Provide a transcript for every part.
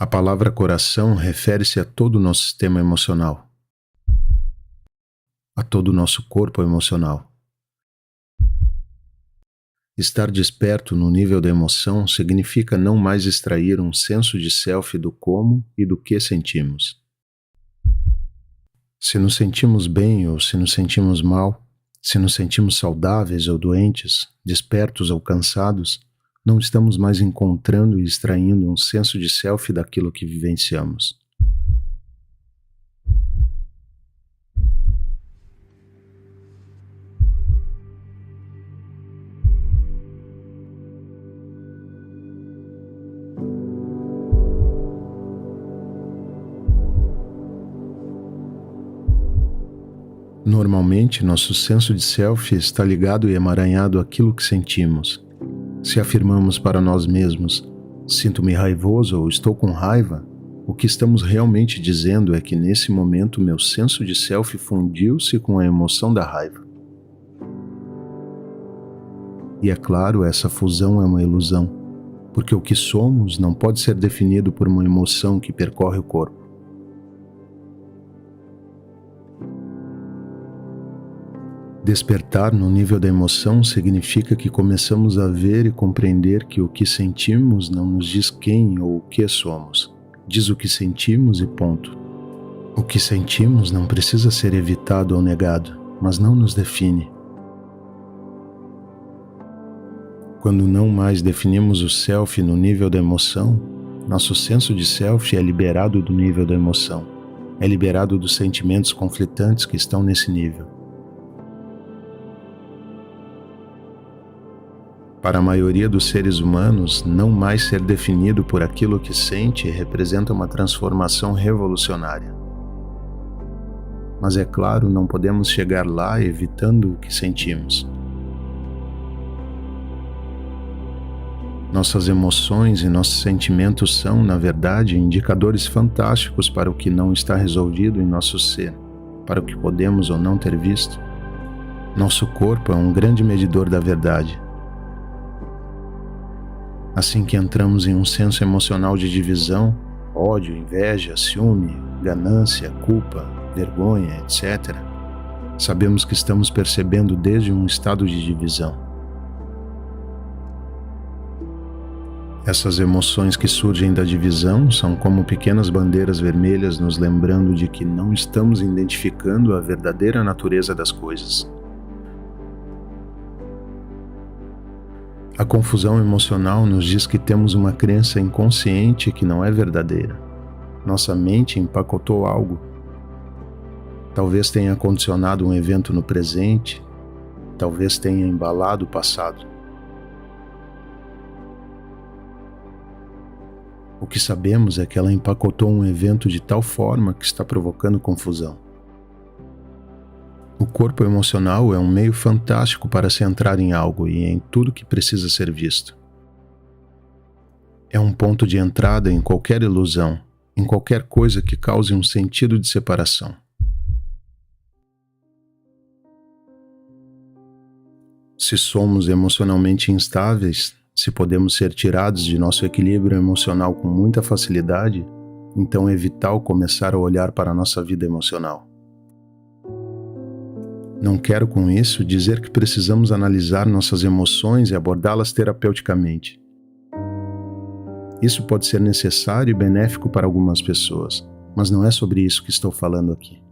A palavra coração refere-se a todo o nosso sistema emocional, a todo o nosso corpo emocional. Estar desperto no nível da emoção significa não mais extrair um senso de self do como e do que sentimos. Se nos sentimos bem ou se nos sentimos mal, se nos sentimos saudáveis ou doentes, despertos ou cansados, não estamos mais encontrando e extraindo um senso de self daquilo que vivenciamos. Normalmente, nosso senso de self está ligado e emaranhado àquilo que sentimos. Se afirmamos para nós mesmos, sinto-me raivoso ou estou com raiva, o que estamos realmente dizendo é que nesse momento meu senso de self fundiu-se com a emoção da raiva. E é claro, essa fusão é uma ilusão, porque o que somos não pode ser definido por uma emoção que percorre o corpo. Despertar no nível da emoção significa que começamos a ver e compreender que o que sentimos não nos diz quem ou o que somos. Diz o que sentimos e ponto. O que sentimos não precisa ser evitado ou negado, mas não nos define. Quando não mais definimos o self no nível da emoção, nosso senso de self é liberado do nível da emoção, é liberado dos sentimentos conflitantes que estão nesse nível. Para a maioria dos seres humanos, não mais ser definido por aquilo que sente representa uma transformação revolucionária. Mas é claro, não podemos chegar lá evitando o que sentimos. Nossas emoções e nossos sentimentos são, na verdade, indicadores fantásticos para o que não está resolvido em nosso ser, para o que podemos ou não ter visto. Nosso corpo é um grande medidor da verdade. Assim que entramos em um senso emocional de divisão, ódio, inveja, ciúme, ganância, culpa, vergonha, etc., sabemos que estamos percebendo desde um estado de divisão. Essas emoções que surgem da divisão são como pequenas bandeiras vermelhas nos lembrando de que não estamos identificando a verdadeira natureza das coisas. A confusão emocional nos diz que temos uma crença inconsciente que não é verdadeira. Nossa mente empacotou algo. Talvez tenha condicionado um evento no presente, talvez tenha embalado o passado. O que sabemos é que ela empacotou um evento de tal forma que está provocando confusão. O corpo emocional é um meio fantástico para se entrar em algo e em tudo que precisa ser visto. É um ponto de entrada em qualquer ilusão, em qualquer coisa que cause um sentido de separação. Se somos emocionalmente instáveis, se podemos ser tirados de nosso equilíbrio emocional com muita facilidade, então é vital começar a olhar para a nossa vida emocional. Não quero com isso dizer que precisamos analisar nossas emoções e abordá-las terapeuticamente. Isso pode ser necessário e benéfico para algumas pessoas, mas não é sobre isso que estou falando aqui.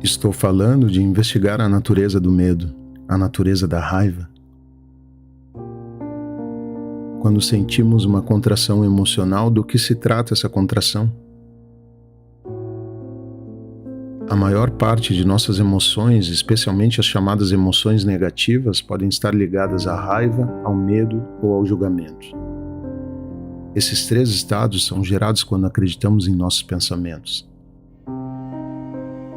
Estou falando de investigar a natureza do medo, a natureza da raiva. Quando sentimos uma contração emocional, do que se trata essa contração? A maior parte de nossas emoções, especialmente as chamadas emoções negativas, podem estar ligadas à raiva, ao medo ou ao julgamento. Esses três estados são gerados quando acreditamos em nossos pensamentos.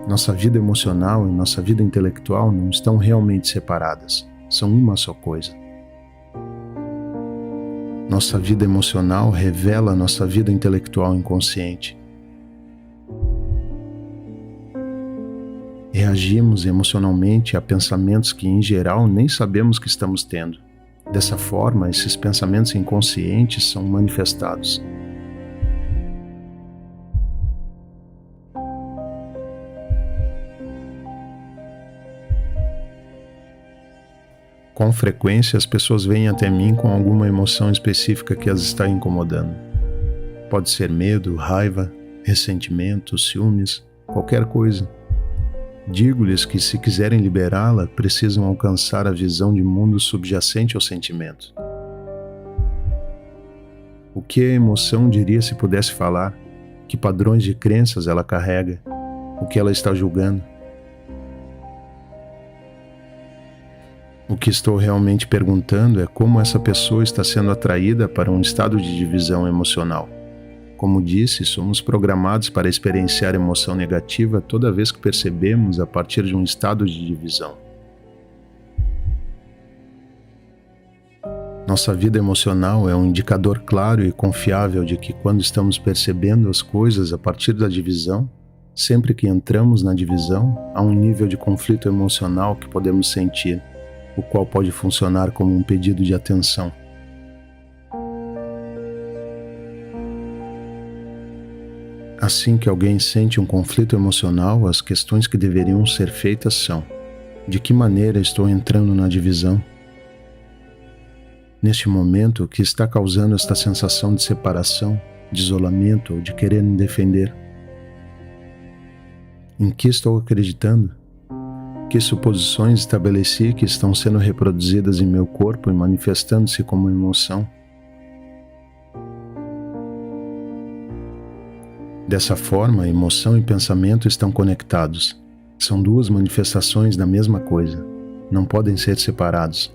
Nossa vida emocional e nossa vida intelectual não estão realmente separadas, são uma só coisa. Nossa vida emocional revela nossa vida intelectual inconsciente. Reagimos emocionalmente a pensamentos que, em geral, nem sabemos que estamos tendo. Dessa forma, esses pensamentos inconscientes são manifestados. Com frequência, as pessoas vêm até mim com alguma emoção específica que as está incomodando. Pode ser medo, raiva, ressentimento, ciúmes, qualquer coisa. Digo-lhes que, se quiserem liberá-la, precisam alcançar a visão de mundo subjacente ao sentimento. O que a emoção diria se pudesse falar? Que padrões de crenças ela carrega? O que ela está julgando? O que estou realmente perguntando é como essa pessoa está sendo atraída para um estado de divisão emocional. Como disse, somos programados para experienciar emoção negativa toda vez que percebemos a partir de um estado de divisão. Nossa vida emocional é um indicador claro e confiável de que, quando estamos percebendo as coisas a partir da divisão, sempre que entramos na divisão, há um nível de conflito emocional que podemos sentir, o qual pode funcionar como um pedido de atenção. Assim que alguém sente um conflito emocional, as questões que deveriam ser feitas são: de que maneira estou entrando na divisão? Neste momento, o que está causando esta sensação de separação, de isolamento ou de querer me defender? Em que estou acreditando? Que suposições estabeleci que estão sendo reproduzidas em meu corpo e manifestando-se como emoção? Dessa forma, emoção e pensamento estão conectados. São duas manifestações da mesma coisa. Não podem ser separados.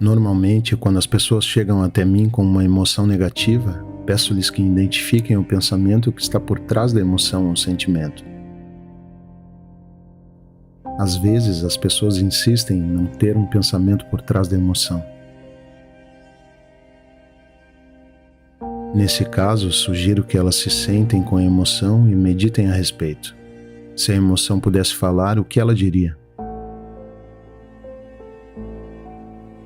Normalmente, quando as pessoas chegam até mim com uma emoção negativa, peço-lhes que identifiquem o pensamento que está por trás da emoção ou sentimento. Às vezes, as pessoas insistem em não ter um pensamento por trás da emoção. Nesse caso, sugiro que elas se sentem com a emoção e meditem a respeito. Se a emoção pudesse falar, o que ela diria?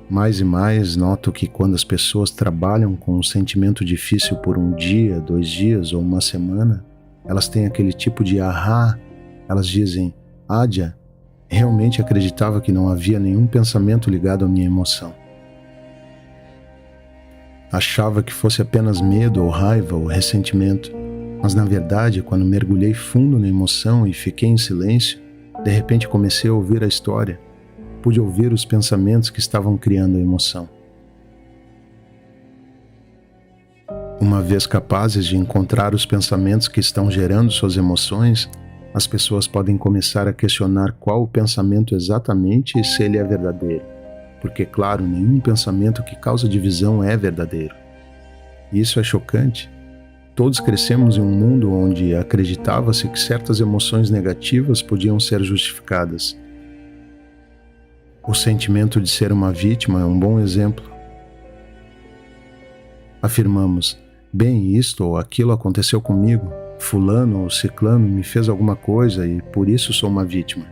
Mais e mais, noto que quando as pessoas trabalham com um sentimento difícil por um dia, 2 dias ou uma semana, elas têm aquele tipo de ahá. Elas dizem: Adya, realmente acreditava que não havia nenhum pensamento ligado à minha emoção. Achava que fosse apenas medo ou raiva ou ressentimento, mas na verdade, quando mergulhei fundo na emoção e fiquei em silêncio, de repente comecei a ouvir a história. Pude ouvir os pensamentos que estavam criando a emoção. Uma vez capazes de encontrar os pensamentos que estão gerando suas emoções, as pessoas podem começar a questionar qual o pensamento exatamente e se ele é verdadeiro. Porque, claro, nenhum pensamento que causa divisão é verdadeiro. E isso é chocante. Todos crescemos em um mundo onde acreditava-se que certas emoções negativas podiam ser justificadas. O sentimento de ser uma vítima é um bom exemplo. Afirmamos: bem, isto ou aquilo aconteceu comigo. Fulano ou ciclano me fez alguma coisa e por isso sou uma vítima.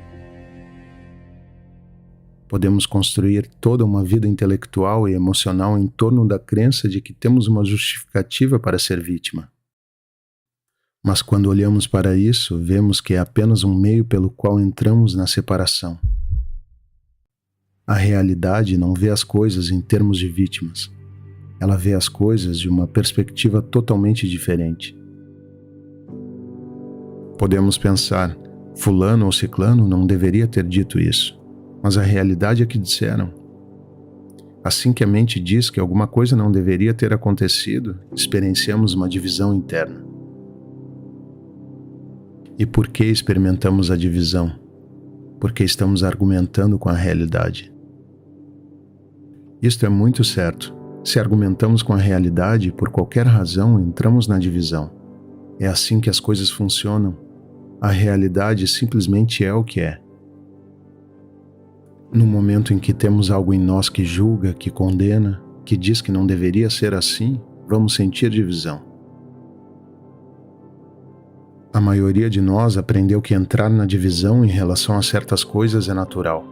Podemos construir toda uma vida intelectual e emocional em torno da crença de que temos uma justificativa para ser vítima. Mas quando olhamos para isso, vemos que é apenas um meio pelo qual entramos na separação. A realidade não vê as coisas em termos de vítimas. Ela vê as coisas de uma perspectiva totalmente diferente. Podemos pensar: fulano ou ciclano não deveria ter dito isso, mas a realidade é que disseram. Assim que a mente diz que alguma coisa não deveria ter acontecido, experienciamos uma divisão interna. E por que experimentamos a divisão? Porque estamos argumentando com a realidade. Isto é muito certo. Se argumentamos com a realidade, por qualquer razão, entramos na divisão. É assim que as coisas funcionam. A realidade simplesmente é o que é. No momento em que temos algo em nós que julga, que condena, que diz que não deveria ser assim, vamos sentir divisão. A maioria de nós aprendeu que entrar na divisão em relação a certas coisas é natural.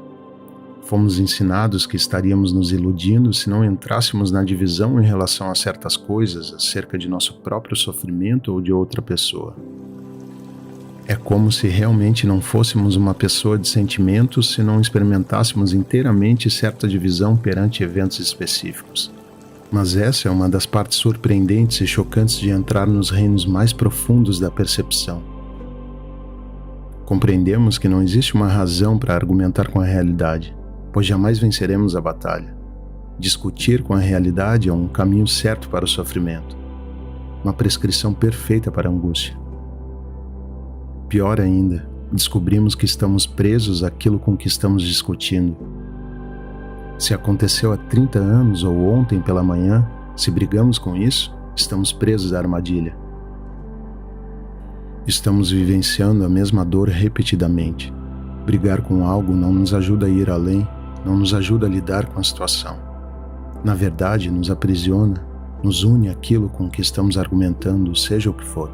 Fomos ensinados que estaríamos nos iludindo se não entrássemos na divisão em relação a certas coisas, acerca de nosso próprio sofrimento ou de outra pessoa. É como se realmente não fôssemos uma pessoa de sentimentos se não experimentássemos inteiramente certa divisão perante eventos específicos. Mas essa é uma das partes surpreendentes e chocantes de entrar nos reinos mais profundos da percepção. Compreendemos que não existe uma razão para argumentar com a realidade, pois jamais venceremos a batalha. Discutir com a realidade é um caminho certo para o sofrimento, uma prescrição perfeita para a angústia. Pior ainda, descobrimos que estamos presos àquilo com que estamos discutindo. Se aconteceu há 30 anos ou ontem pela manhã, se brigamos com isso, estamos presos à armadilha. Estamos vivenciando a mesma dor repetidamente. Brigar com algo não nos ajuda a ir além, não nos ajuda a lidar com a situação. Na verdade, nos aprisiona, nos une àquilo com que estamos argumentando, seja o que for.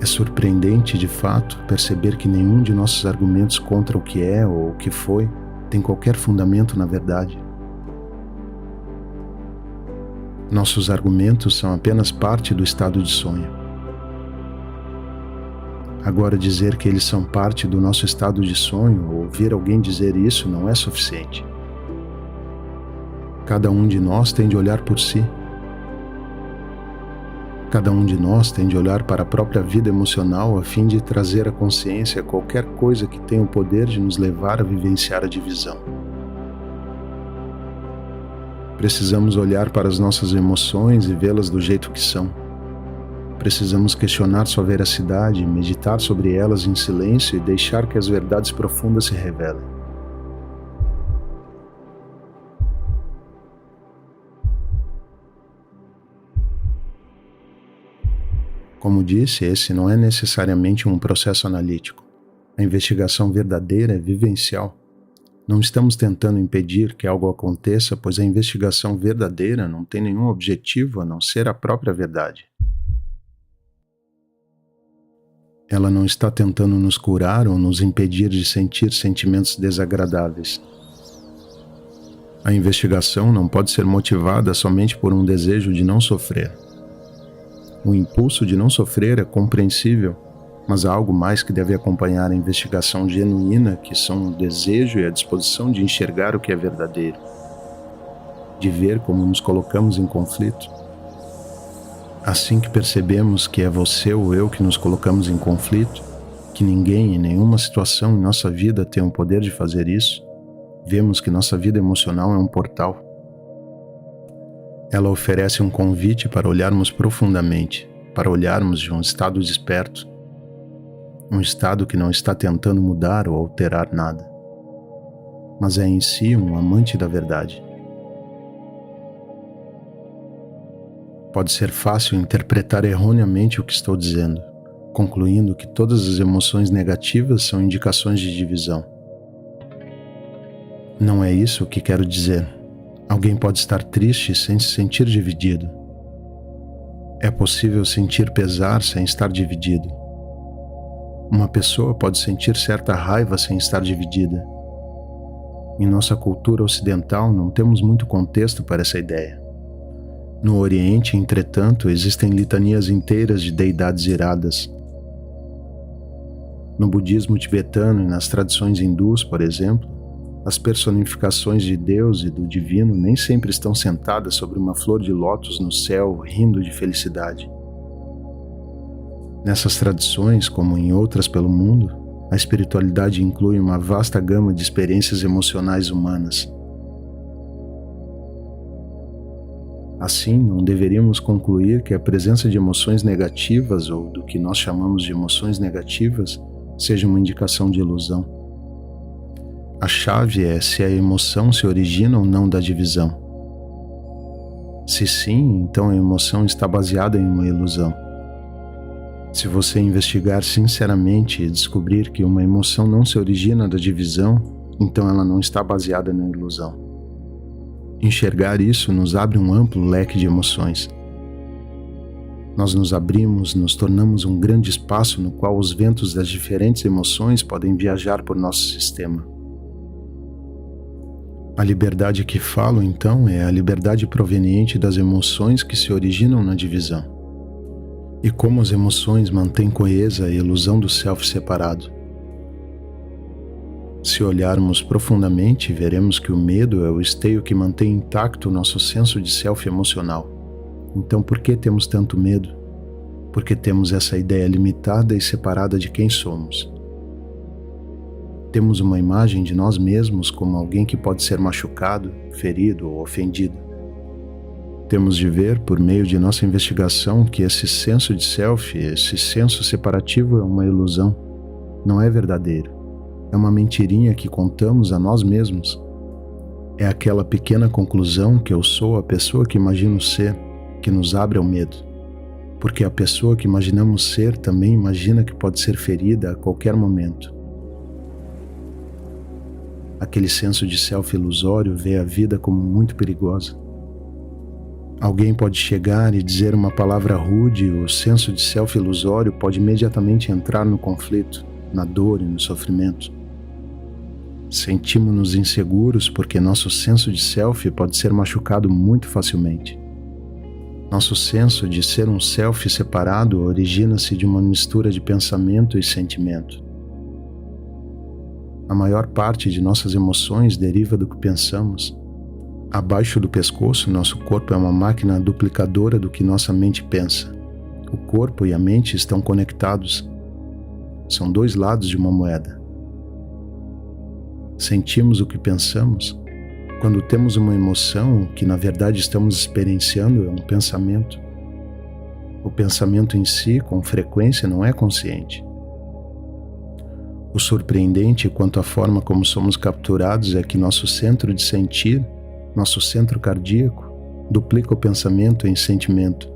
É surpreendente, de fato, perceber que nenhum de nossos argumentos contra o que é ou o que foi tem qualquer fundamento na verdade. Nossos argumentos são apenas parte do estado de sonho. Agora, dizer que eles são parte do nosso estado de sonho ou ouvir alguém dizer isso não é suficiente. Cada um de nós tem de olhar por si. Cada um de nós tem de olhar para a própria vida emocional a fim de trazer à consciência qualquer coisa que tenha o poder de nos levar a vivenciar a divisão. Precisamos olhar para as nossas emoções e vê-las do jeito que são. Precisamos questionar sua veracidade, meditar sobre elas em silêncio e deixar que as verdades profundas se revelem. Como disse, esse não é necessariamente um processo analítico. A investigação verdadeira é vivencial. Não estamos tentando impedir que algo aconteça, pois a investigação verdadeira não tem nenhum objetivo a não ser a própria verdade. Ela não está tentando nos curar ou nos impedir de sentir sentimentos desagradáveis. A investigação não pode ser motivada somente por um desejo de não sofrer. O impulso de não sofrer é compreensível, mas há algo mais que deve acompanhar a investigação genuína, que são o desejo e a disposição de enxergar o que é verdadeiro, de ver como nos colocamos em conflito. Assim que percebemos que é você ou eu que nos colocamos em conflito, que ninguém em nenhuma situação em nossa vida tem o poder de fazer isso, vemos que nossa vida emocional é um portal. Ela oferece um convite para olharmos profundamente, para olharmos de um estado desperto, um estado que não está tentando mudar ou alterar nada, mas é em si um amante da verdade. Pode ser fácil interpretar erroneamente o que estou dizendo, concluindo que todas as emoções negativas são indicações de divisão. Não é isso que quero dizer. Alguém pode estar triste sem se sentir dividido. É possível sentir pesar sem estar dividido. Uma pessoa pode sentir certa raiva sem estar dividida. Em nossa cultura ocidental não temos muito contexto para essa ideia. No Oriente, entretanto, existem litanias inteiras de deidades iradas. No budismo tibetano e nas tradições hindus, por exemplo, as personificações de Deus e do divino nem sempre estão sentadas sobre uma flor de lótus no céu, rindo de felicidade. Nessas tradições, como em outras pelo mundo, a espiritualidade inclui uma vasta gama de experiências emocionais humanas. Assim, não deveríamos concluir que a presença de emoções negativas ou do que nós chamamos de emoções negativas seja uma indicação de ilusão. A chave é se a emoção se origina ou não da divisão. Se sim, então a emoção está baseada em uma ilusão. Se você investigar sinceramente e descobrir que uma emoção não se origina da divisão, então ela não está baseada na ilusão. Enxergar isso nos abre um amplo leque de emoções. Nós nos abrimos, nos tornamos um grande espaço no qual os ventos das diferentes emoções podem viajar por nosso sistema. A liberdade que falo, então, é a liberdade proveniente das emoções que se originam na divisão. E como as emoções mantêm coesa a ilusão do self separado. Se olharmos profundamente, veremos que o medo é o esteio que mantém intacto o nosso senso de self emocional. Então, por que temos tanto medo? Porque temos essa ideia limitada e separada de quem somos. Temos uma imagem de nós mesmos como alguém que pode ser machucado, ferido ou ofendido. Temos de ver, por meio de nossa investigação, que esse senso de self, esse senso separativo é uma ilusão, não é verdadeiro. É uma mentirinha que contamos a nós mesmos. É aquela pequena conclusão que eu sou a pessoa que imagino ser, que nos abre ao medo. Porque a pessoa que imaginamos ser também imagina que pode ser ferida a qualquer momento. Aquele senso de self ilusório vê a vida como muito perigosa. Alguém pode chegar e dizer uma palavra rude e o senso de self ilusório pode imediatamente entrar no conflito, na dor e no sofrimento. Sentimos-nos inseguros porque nosso senso de self pode ser machucado muito facilmente. Nosso senso de ser um self separado origina-se de uma mistura de pensamento e sentimento. A maior parte de nossas emoções deriva do que pensamos. Abaixo do pescoço, nosso corpo é uma máquina duplicadora do que nossa mente pensa. O corpo e a mente estão conectados. São dois lados de uma moeda. Sentimos o que pensamos. Quando temos uma emoção, o que na verdade estamos experienciando é um pensamento. O pensamento em si, com frequência, não é consciente. O surpreendente quanto à forma como somos capturados é que nosso centro de sentir, nosso centro cardíaco, duplica o pensamento em sentimento.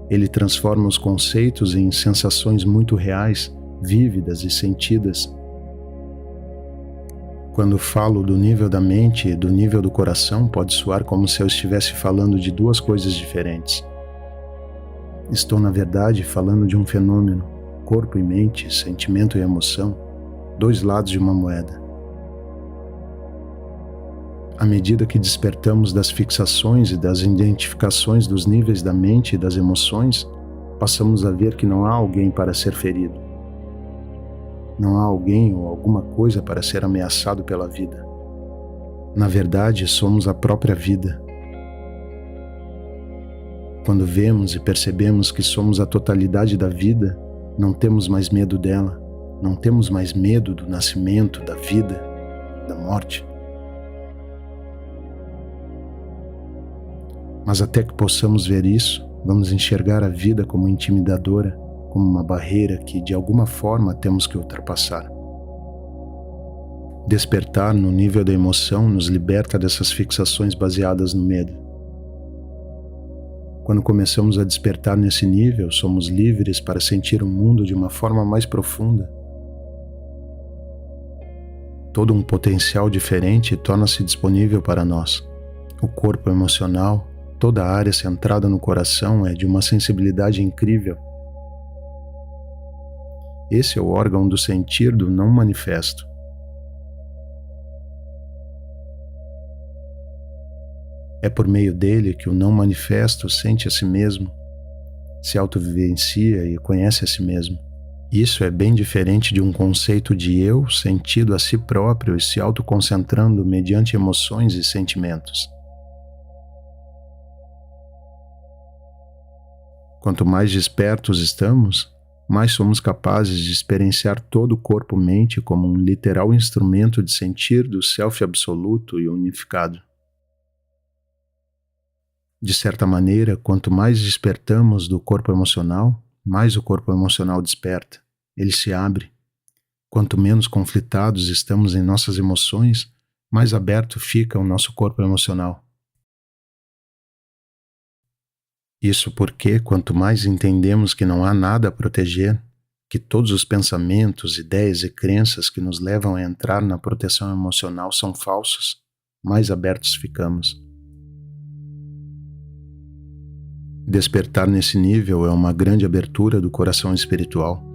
Ele transforma os conceitos em sensações muito reais, vívidas e sentidas. Quando falo do nível da mente e do nível do coração, pode soar como se eu estivesse falando de duas coisas diferentes. Estou, na verdade, falando de um fenômeno, corpo e mente, sentimento e emoção, dois lados de uma moeda. À medida que despertamos das fixações e das identificações dos níveis da mente e das emoções, passamos a ver que não há alguém para ser ferido. Não há alguém ou alguma coisa para ser ameaçado pela vida. Na verdade, somos a própria vida. Quando vemos e percebemos que somos a totalidade da vida, não temos mais medo dela, não temos mais medo do nascimento, da vida, da morte. Mas até que possamos ver isso, vamos enxergar a vida como intimidadora, como uma barreira que de alguma forma temos que ultrapassar. Despertar no nível da emoção nos liberta dessas fixações baseadas no medo. Quando começamos a despertar nesse nível, somos livres para sentir o mundo de uma forma mais profunda. Todo um potencial diferente torna-se disponível para nós. O corpo emocional, toda a área centrada no coração é de uma sensibilidade incrível. Esse é o órgão do sentir do não manifesto. É por meio dele que o não manifesto sente a si mesmo, se autovivencia e conhece a si mesmo. Isso é bem diferente de um conceito de eu sentido a si próprio e se autoconcentrando mediante emoções e sentimentos. Quanto mais despertos estamos, mais somos capazes de experienciar todo o corpo-mente como um literal instrumento de sentir do self absoluto e unificado. De certa maneira, quanto mais despertamos do corpo emocional, mais o corpo emocional desperta. Ele se abre. Quanto menos conflitados estamos em nossas emoções, mais aberto fica o nosso corpo emocional. Isso porque, quanto mais entendemos que não há nada a proteger, que todos os pensamentos, ideias e crenças que nos levam a entrar na proteção emocional são falsos, mais abertos ficamos. Despertar nesse nível é uma grande abertura do coração espiritual.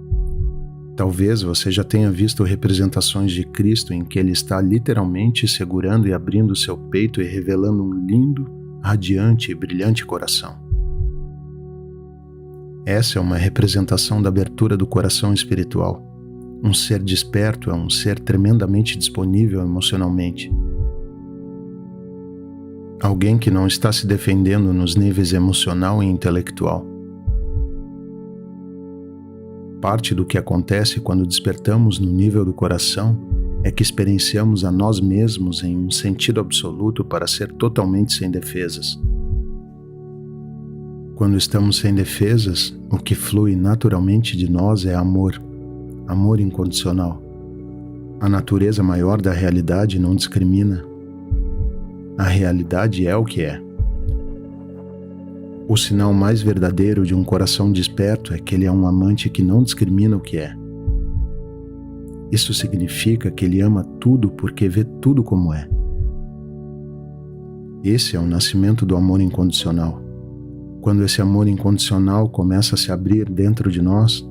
Talvez você já tenha visto representações de Cristo em que ele está literalmente segurando e abrindo seu peito e revelando um lindo, radiante e brilhante coração. Essa é uma representação da abertura do coração espiritual. Um ser desperto é um ser tremendamente disponível emocionalmente. Alguém que não está se defendendo nos níveis emocional e intelectual. Parte do que acontece quando despertamos no nível do coração é que experienciamos a nós mesmos em um sentido absoluto para ser totalmente sem defesas. Quando estamos sem defesas, o que flui naturalmente de nós é amor, amor incondicional. A natureza maior da realidade não discrimina. A realidade é o que é. O sinal mais verdadeiro de um coração desperto é que ele é um amante que não discrimina o que é. Isso significa que ele ama tudo porque vê tudo como é. Esse é o nascimento do amor incondicional. Quando esse amor incondicional começa a se abrir dentro de nós,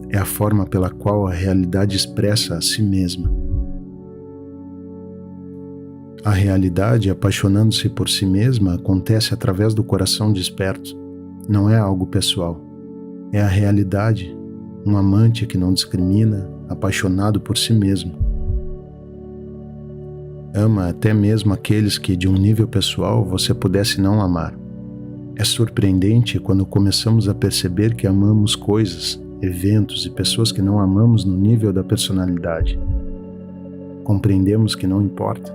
é a forma pela qual a realidade expressa a si mesma. A realidade, apaixonando-se por si mesma, acontece através do coração desperto. Não é algo pessoal. É a realidade, um amante que não discrimina, apaixonado por si mesmo. Ama até mesmo aqueles que, de um nível pessoal, você pudesse não amar. É surpreendente quando começamos a perceber que amamos coisas, eventos e pessoas que não amamos no nível da personalidade. Compreendemos que não importa.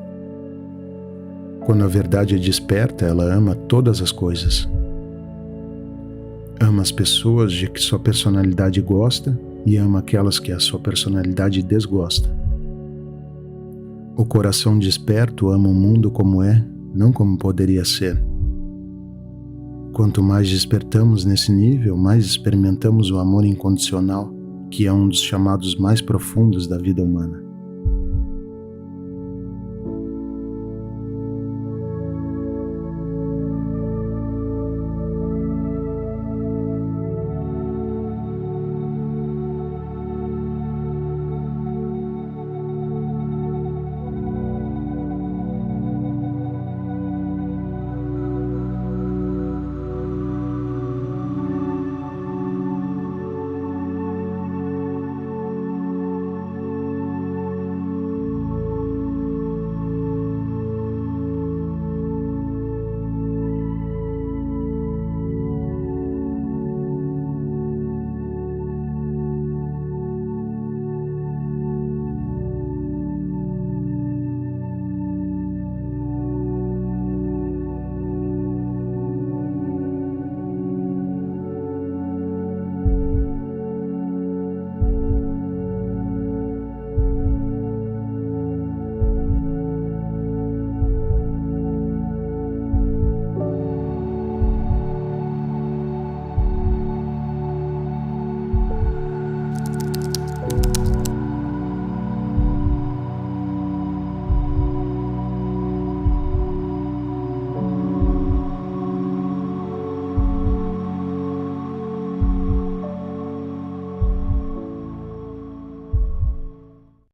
Quando a verdade é desperta, ela ama todas as coisas. Ama as pessoas de que sua personalidade gosta e ama aquelas que a sua personalidade desgosta. O coração desperto ama o mundo como é, não como poderia ser. Quanto mais despertamos nesse nível, mais experimentamos o amor incondicional, que é um dos chamados mais profundos da vida humana.